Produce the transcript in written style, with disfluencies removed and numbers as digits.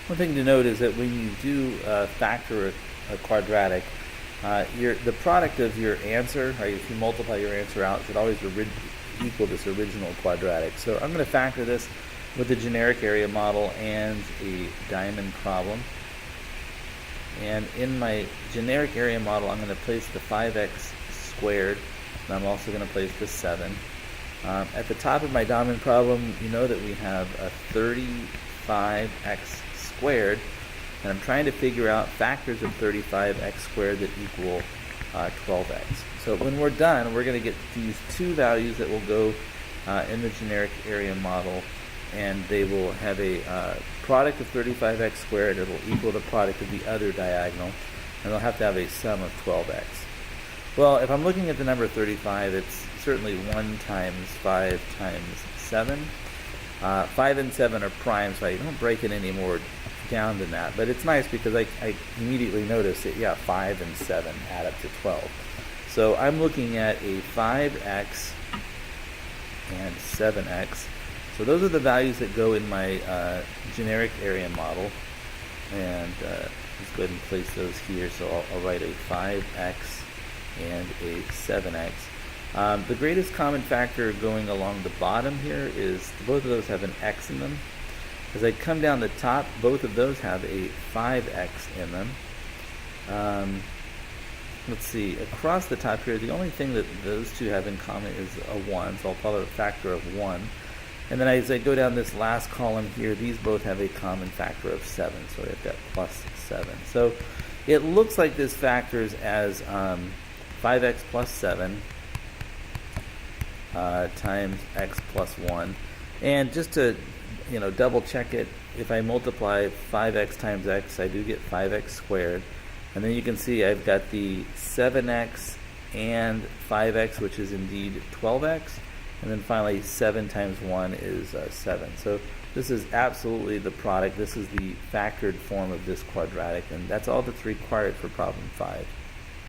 One thing to note is that when you do factor a quadratic, the product of your answer, right, if you multiply your answer out, should always equal this original quadratic. So I'm going to factor this with a generic area model and a diamond problem. And in my generic area model, I'm going to place the 5x squared, and I'm also going to place the 7. At the top of my diamond problem, you know that we have a 35x squared, and I'm trying to figure out factors of 35x squared that equal 12x. So when we're done, we're going to get these two values that will go in the generic area model, and they will have a product of 35x squared. It will equal the product of the other diagonal, and they'll have to have a sum of 12x. Well, if I'm looking at the number 35, it's certainly 1 times 5 times 7. 5 and 7 are prime, so I don't break it any more down than that. But it's nice because I immediately notice that, yeah, 5 and 7 add up to 12. So I'm looking at a 5x and 7x. So those are the values that go in my generic area model. And let's go ahead and place those here. So I'll write a 5x and a 7x. The greatest common factor going along the bottom here is both of those have an x in them. As I come down the top, both of those have a 5x in them. Let's see, across the top here, the only thing that those two have in common is a 1, so I'll call it a factor of 1. And then as I go down this last column here, these both have a common factor of 7, so I've got plus 7. So it looks like this factors as 5x plus 7 times x plus 1. And just to double check it, if I multiply 5x times x, I do get 5x squared. And then you can see I've got the 7x and 5x, which is indeed 12x. And then finally 7 times 1 is 7. So this is absolutely the product. This is the factored form of this quadratic, and that's all that's required for problem 5.